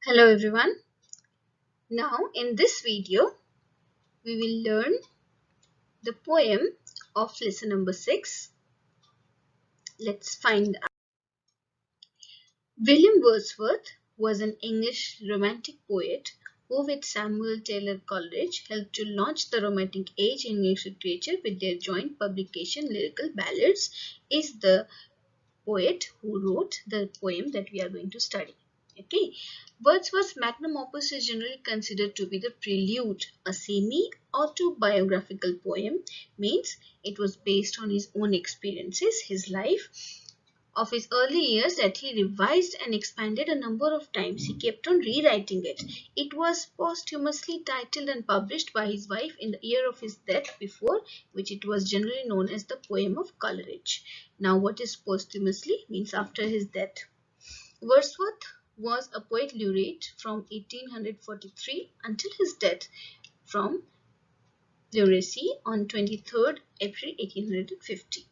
Hello everyone. Now in this video we will learn the poem of lesson number 6. Let's find out. William Wordsworth was an English romantic poet who with Samuel Taylor Coleridge helped to launch the romantic age in English literature with their joint publication Lyrical Ballads. Is the poet who wrote the poem that we are going to study. Okay, Wordsworth's magnum opus is generally considered to be the Prelude, a semi-autobiographical poem, means it was based on his own experiences, his life of his early years that he revised and expanded a number of times. He kept on rewriting it. It was posthumously titled and published by his wife in the year of his death, before which it was generally known as the Poem of Coleridge. Now, what is posthumously? Means after his death. Wordsworth was a poet laureate from 1843 until his death from lunacy on 23rd April 1850.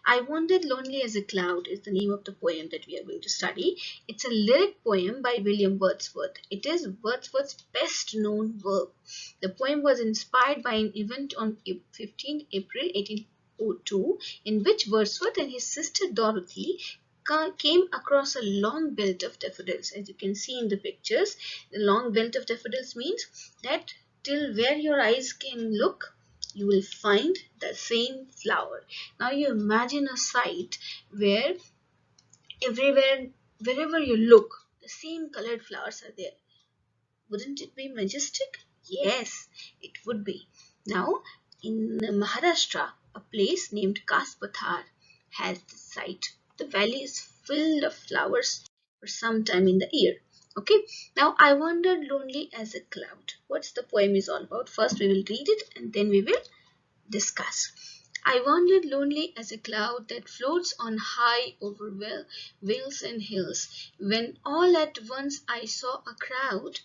I Wandered Lonely as a Cloud is the name of the poem that we are going to study. It's a lyric poem by William Wordsworth. It is Wordsworth's best known work. The poem was inspired by an event on 15th April 1802 in which Wordsworth and his sister Dorothy came across a long belt of daffodils. As you can see in the pictures, the long belt of daffodils means that till where your eyes can look, you will find the same flower. Now you imagine a sight where everywhere, wherever you look, the same colored flowers are there. Wouldn't it be majestic? Yes, it would be. Now, in Maharashtra, a place named Kaspathar has this site. The valley is filled of flowers for some time in the year. Okay, now I wandered lonely as a cloud. What's the poem is all about? First we will read it and then we will discuss. I wandered lonely as a cloud that floats on high over vales and hills, when all at once I saw a crowd,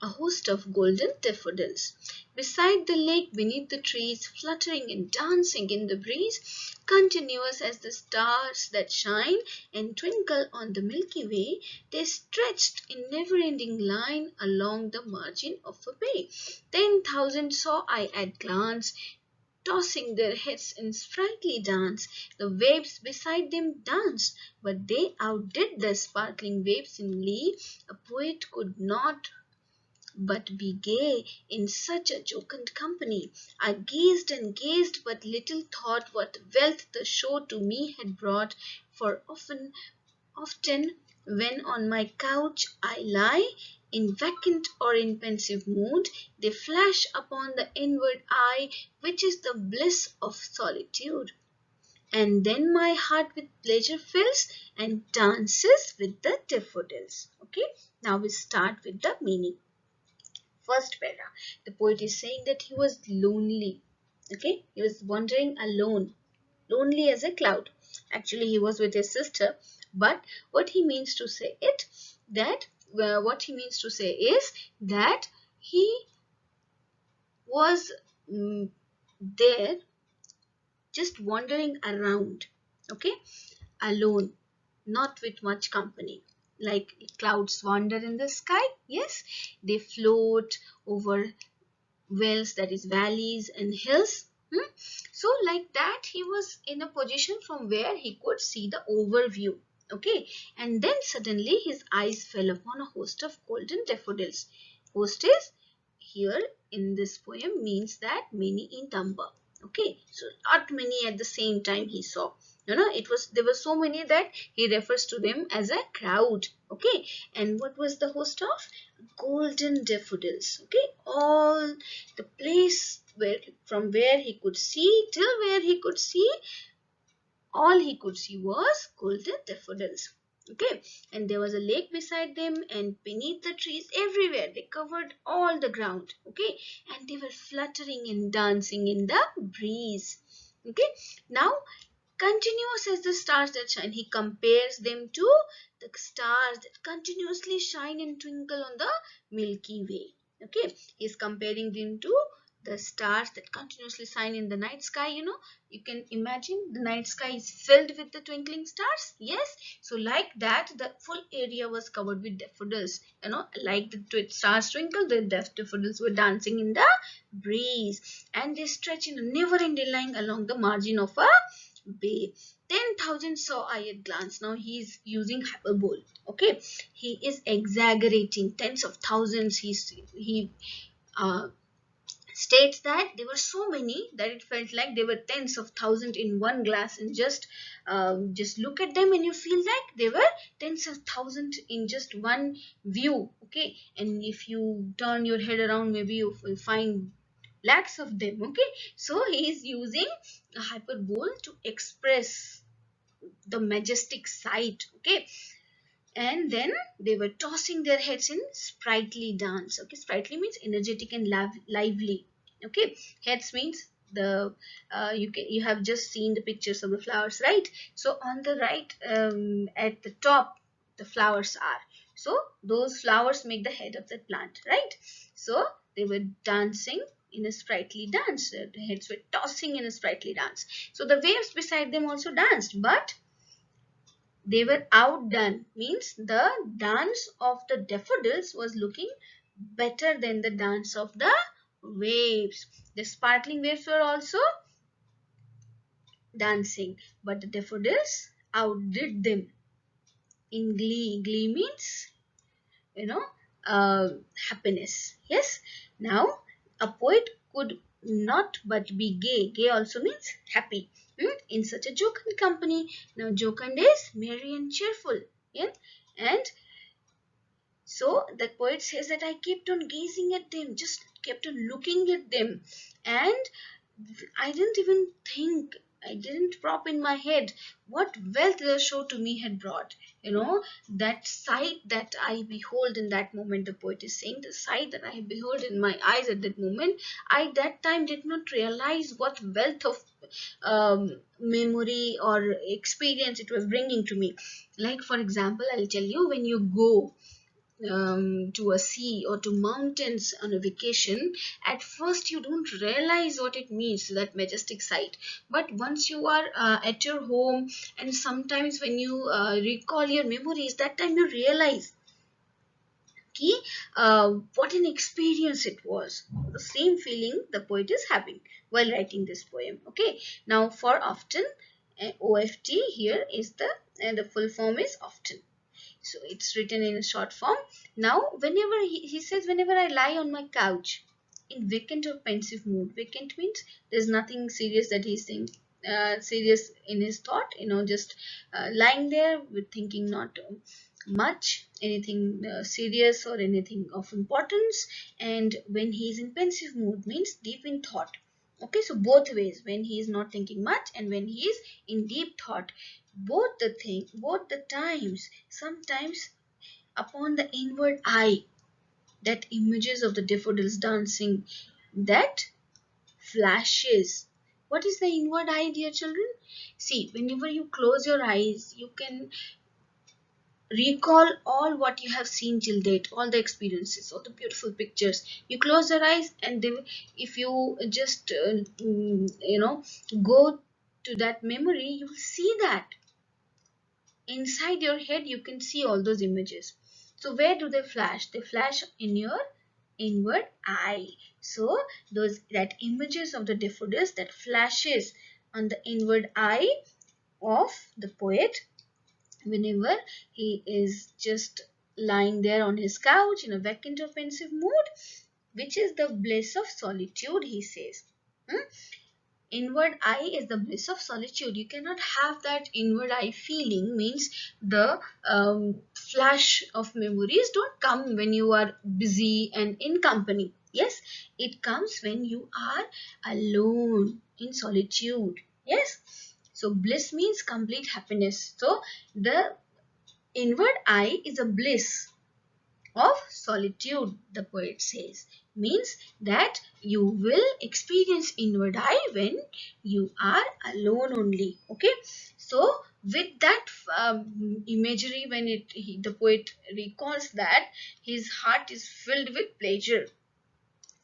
a host of golden daffodils, beside the lake beneath the trees, fluttering and dancing in the breeze, continuous as the stars that shine and twinkle on the Milky Way. They stretched in never-ending line along the margin of a bay. 10,000 saw I at glance, tossing their heads in sprightly dance. The waves beside them danced, but they outdid the sparkling waves in glee. A poet could not but be gay in such a jocund company. I gazed and gazed, but little thought what wealth the show to me had brought, for often when on my couch I lie, in vacant or in pensive mood, they flash upon the inward eye, which is the bliss of solitude. And then my heart with pleasure fills and dances with the daffodils. Okay, now we start with the meaning. First para, the poet is saying that he was lonely. Okay, he was wandering alone, lonely as a cloud. Actually, he was with his sister, but what he means to say it that what he means to say is that he was there just wandering around, okay, alone, not with much company. Like clouds wander in the sky, yes, they float over wells, that is valleys and hills. So like that he was in a position from where he could see the overview. Okay, and then suddenly his eyes fell upon a host of golden daffodils. Host is here in this poem means that many in number. Okay, so not many at the same time he saw. It was, there were so many that he refers to them as a crowd. Okay, and what was the host of? Golden daffodils. Okay, all the place where from where he could see till where he could see, all he could see was golden daffodils. Okay, and there was a lake beside them, and beneath the trees everywhere they covered all the ground. Okay, and they were fluttering and dancing in the breeze. Okay, now continuous as the stars that shine, he compares them to the stars that continuously shine and twinkle on the Milky Way. Okay, he is comparing them to the stars that continuously shine in the night sky, you can imagine the night sky is filled with the twinkling stars. Yes, so like that the full area was covered with daffodils, like the stars twinkle, the daffodils were dancing in the breeze, and they stretch in a never ending line along the margin of a bay. 10,000 saw I at glance. Now he is using hyperbole. Okay, he is exaggerating. Tens of thousands. He uh, states that there were so many that it felt like there were tens of thousands in one glass, and just look at them and you feel like there were tens of thousands in just one view. Okay, and if you turn your head around, maybe you will find lakhs of them. Okay, so he is using a hyperbole to express the majestic sight. Okay, and then they were tossing their heads in sprightly dance. Okay, sprightly means energetic and lively. Okay, heads means the you have just seen the pictures of the flowers, right? So on the right, at the top, the flowers are, so those flowers make the head of the plant, right? So they were dancing in a sprightly dance. The heads were tossing in a sprightly dance. So the waves beside them also danced, but they were outdone, means the dance of the daffodils was looking better than the dance of the waves. The sparkling waves were also dancing, but the daffodils outdid them in glee. Glee means, you know, happiness. Yes. Now, a poet could not but be gay. Gay also means happy. In such a jocund company. Now, jocund is merry and cheerful. Yeah? And so the poet says that I kept on gazing at them, just kept on looking at them, and I didn't even think, I didn't prop in my head what wealth the show to me had brought. That sight that I behold in that moment, the poet is saying, the sight that I behold in my eyes at that moment, I that time did not realize what wealth of memory or experience it was bringing to me. Like, for example, I'll tell you, when you go to a sea or to mountains on a vacation, at first you don't realize what it means, that majestic sight. But once you are at your home, and sometimes when you recall your memories, that time you realize okay, what an experience it was. The same feeling the poet is having while writing this poem. Okay, now for often, OFT here is the full form is often. So it's written in a short form. Now, whenever he says, whenever I lie on my couch in vacant or pensive mood. Vacant means there's nothing serious that he's saying, serious in his thought, just lying there with thinking not much, anything serious or anything of importance. And when he's in pensive mood means deep in thought. Okay, so both ways, when he is not thinking much and when he is in deep thought, both the times, sometimes upon the inward eye, that images of the daffodils dancing, that flashes. What is the inward eye, dear children? See, whenever you close your eyes, you can recall all what you have seen till date, all the experiences, all the beautiful pictures. You close your eyes, and if you just go to that memory, you will see that inside your head you can see all those images. So where do they flash? They flash in your inward eye. So that images of the daffodils that flashes on the inward eye of the poet whenever he is just lying there on his couch in a vacant or pensive mood, which is the bliss of solitude, he says. Inward eye is the bliss of solitude. You cannot have that inward eye feeling, means the flash of memories don't come when you are busy and in company. Yes, it comes when you are alone in solitude. Yes, so bliss means complete happiness. So the inward eye is a bliss of solitude, the poet says, means that you will experience inward eye when you are alone only. Okay, so with that imagery, when the poet recalls that, his heart is filled with pleasure.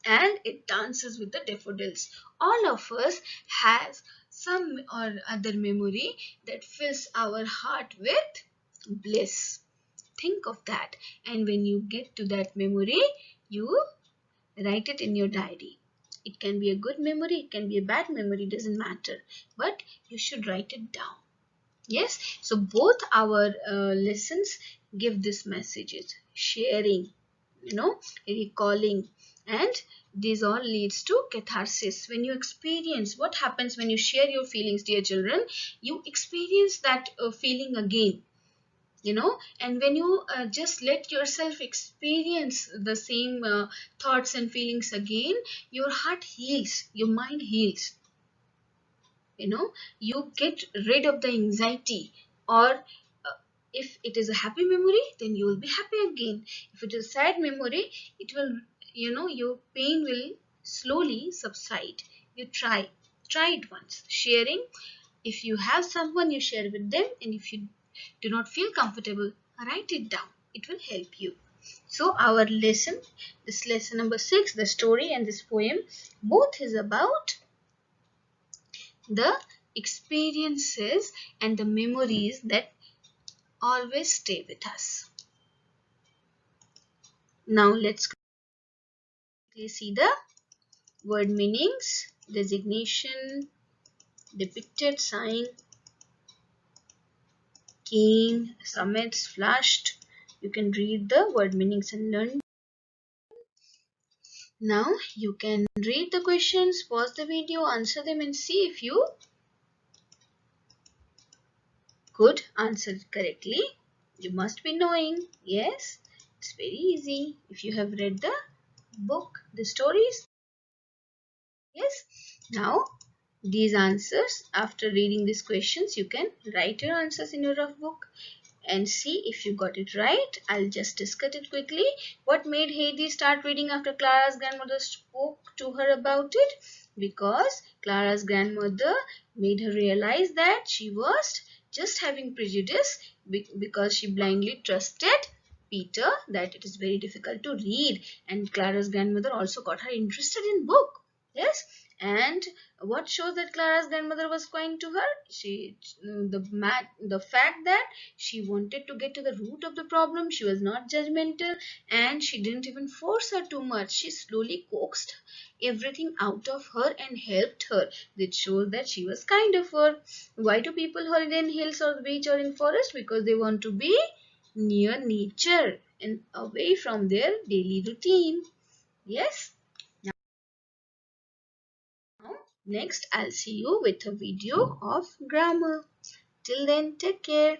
and it dances with the daffodils. All of us has some or other memory that fills our heart with bliss. Think of that, and when you get to that memory, you write it in your diary. It can be a good memory, it can be a bad memory, doesn't matter, but you should write it down. Yes, so both our lessons give this messages: sharing, recalling, and this all leads to catharsis. When you experience what happens when you share your feelings, dear children, you experience that feeling again, and when you just let yourself experience the same thoughts and feelings again, your heart heals, your mind heals, you get rid of the anxiety. Or if it is a happy memory, then you will be happy again. If it is a sad memory, it will, your pain will slowly subside. You try it once. Sharing, if you have someone, you share with them, and if you do not feel comfortable, write it down. It will help you. So our lesson, this lesson number 6, the story and this poem, both is about the experiences and the memories that always stay with us. Now let's quickly see the word meanings. Designation, depicted, sign, keen, summits, flushed. You can read the word meanings and learn. Now you can read the questions, pause the video, answer them, and see if you could answer it correctly. You must be knowing. Yes, it's very easy if you have read the book, the stories. Yes. Now these answers, after reading these questions, you can write your answers in your rough book and see if you got it right. I'll just discuss it quickly. What made Heidi start reading after Clara's grandmother spoke to her about it? Because Clara's grandmother made her realize that she was just having prejudice because she blindly trusted Peter that it is very difficult to read, and Clara's grandmother also got her interested in book. Yes, and what shows that Clara's grandmother was kind to her? The fact that she wanted to get to the root of the problem. She was not judgmental, and she didn't even force her too much. She slowly coaxed everything out of her and helped her. That shows that she was kind of her. Why do people holiday in hills or beach or in forest? Because they want to be near nature and away from their daily routine. Yes. Now, next I'll see you with a video of grammar. Till then, take care.